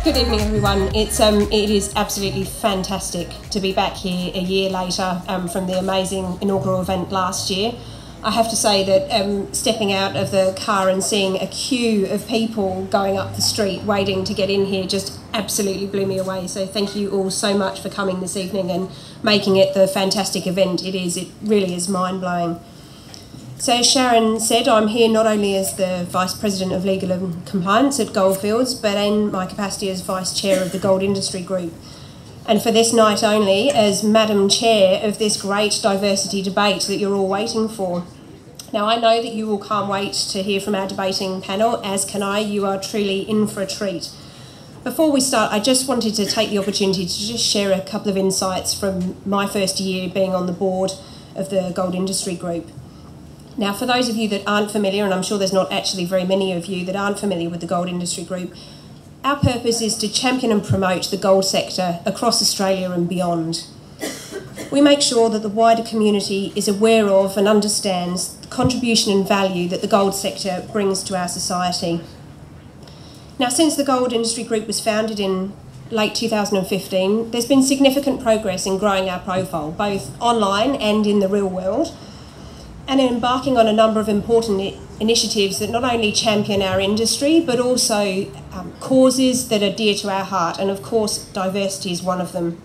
Good evening, everyone. It is absolutely fantastic to be back here a year later from the amazing inaugural event last year. I have to say that stepping out of the car and seeing a queue of people going up the street waiting to get in here just absolutely blew me away. So thank you all so much for coming this evening and making it the fantastic event it is. It really is mind-blowing. So as Sharon said, I'm here not only as the Vice President of Legal and Compliance at Goldfields, but in my capacity as Vice Chair of the Gold Industry Group. And for this night only, as Madam Chair of this great diversity debate that you're all waiting for. Now, I know that you all can't wait to hear from our debating panel, as can I. You are truly in for a treat. Before we start, I just wanted to take the opportunity to just share a couple of insights from my first year being on the board of the Gold Industry Group. Now, for those of you that aren't familiar, and I'm sure there's not actually very many of you that aren't familiar with the Gold Industry Group, our purpose is to champion and promote the gold sector across Australia and beyond. We make sure that the wider community is aware of and understands the contribution and value that the gold sector brings to our society. Now, since the Gold Industry Group was founded in late 2015, there's been significant progress in growing our profile, both online and in the real world, and embarking on a number of important initiatives that not only champion our industry, but also causes that are dear to our heart, and of course, diversity is one of them.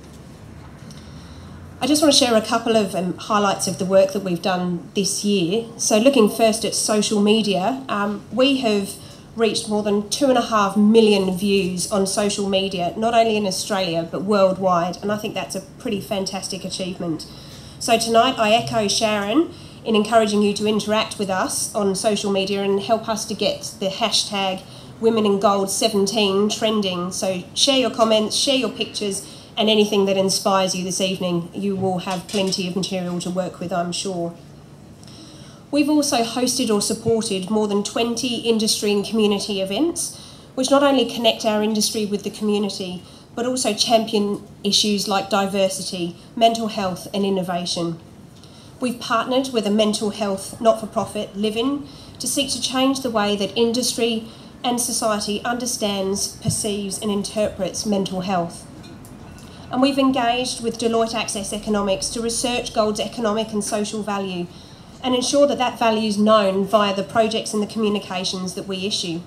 I just want to share a couple of highlights of the work that we've done this year. So looking first at social media, we have reached more than 2.5 million views on social media, not only in Australia, but worldwide, and I think that's a pretty fantastic achievement. So tonight, I echo Sharon in encouraging you to interact with us on social media and help us to get the hashtag WomenInGold17 trending. So share your comments, share your pictures, and anything that inspires you this evening. You will have plenty of material to work with, I'm sure. We've also hosted or supported more than 20 industry and community events, which not only connect our industry with the community, but also champion issues like diversity, mental health, and innovation. We've partnered with a mental health not-for-profit, Livin, to seek to change the way that industry and society understands, perceives and interprets mental health. And we've engaged with Deloitte Access Economics to research gold's economic and social value and ensure that that value is known via the projects and the communications that we issue.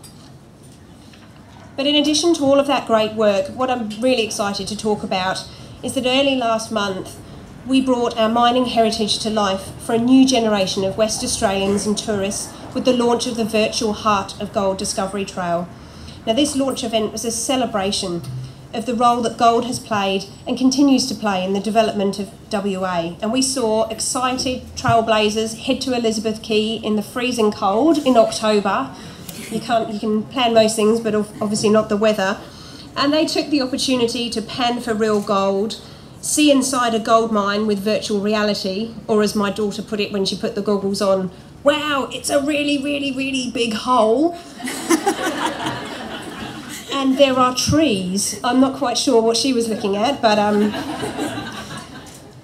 But in addition to all of that great work, what I'm really excited to talk about is that early last month, we brought our mining heritage to life for a new generation of West Australians and tourists with the launch of the virtual Heart of Gold Discovery Trail. Now, this launch event was a celebration of the role that gold has played and continues to play in the development of WA. And we saw excited trailblazers head to Elizabeth Quay in the freezing cold in October. You can plan most things, but obviously not the weather. And they took the opportunity to pan for real gold, see inside a gold mine with virtual reality, or as my daughter put it when she put the goggles on, wow, it's a really, really, really big hole. And there are trees. I'm not quite sure what she was looking at, but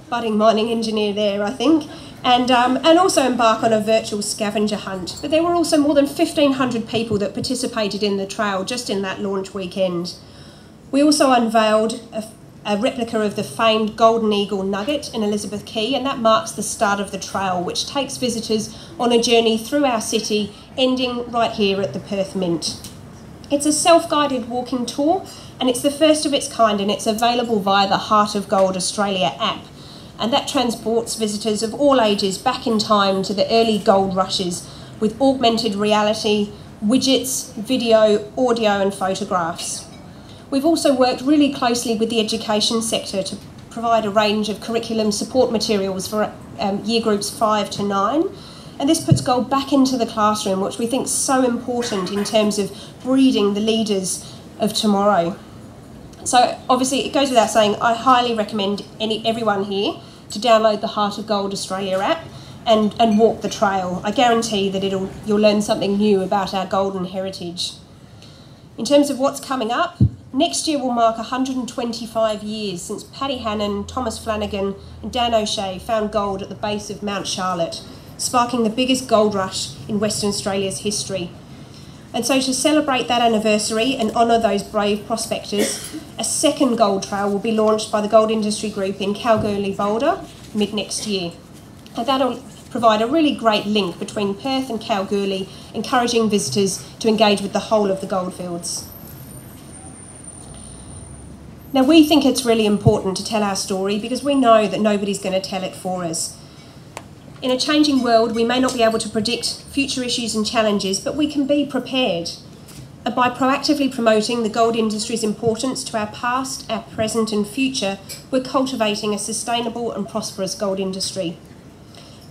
budding mining engineer there, I think. And also embark on a virtual scavenger hunt. But there were also more than 1,500 people that participated in the trail just in that launch weekend. We also unveiled a replica of the famed Golden Eagle nugget in Elizabeth Quay, and that marks the start of the trail, which takes visitors on a journey through our city, ending right here at the Perth Mint. It's a self-guided walking tour, and it's the first of its kind, and it's available via the Heart of Gold Australia app, and that transports visitors of all ages back in time to the early gold rushes with augmented reality, widgets, video, audio and photographs. We've also worked really closely with the education sector to provide a range of curriculum support materials for year groups 5 to 9. And this puts gold back into the classroom, which we think is so important in terms of breeding the leaders of tomorrow. So obviously it goes without saying, I highly recommend everyone here to download the Heart of Gold Australia app and walk the trail. I guarantee that you'll learn something new about our golden heritage. In terms of what's coming up, next year will mark 125 years since Paddy Hannon, Thomas Flanagan and Dan O'Shea found gold at the base of Mount Charlotte, sparking the biggest gold rush in Western Australia's history. And so to celebrate that anniversary and honour those brave prospectors, a second gold trail will be launched by the Gold Industry Group in Kalgoorlie, Boulder, mid-next year. And that'll provide a really great link between Perth and Kalgoorlie, encouraging visitors to engage with the whole of the goldfields. Now, we think it's really important to tell our story because we know that nobody's going to tell it for us. In a changing world, we may not be able to predict future issues and challenges, but we can be prepared. And by proactively promoting the gold industry's importance to our past, our present and future, we're cultivating a sustainable and prosperous gold industry.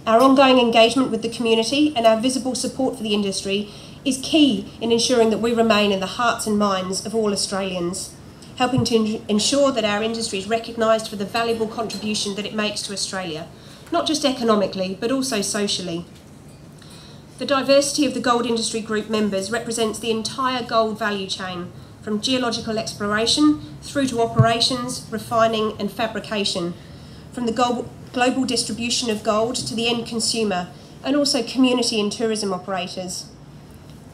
Our ongoing engagement with the community and our visible support for the industry is key in ensuring that we remain in the hearts and minds of all Australians, helping to ensure that our industry is recognised for the valuable contribution that it makes to Australia, not just economically, but also socially. The diversity of the Gold Industry Group members represents the entire gold value chain, from geological exploration through to operations, refining and fabrication, from the global distribution of gold to the end consumer, and also community and tourism operators.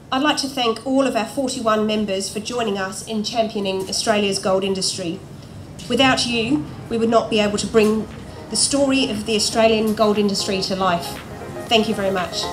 I'd like to thank all of our 41 members for joining us in championing Australia's gold industry. Without you, we would not be able to bring the story of the Australian gold industry to life. Thank you very much.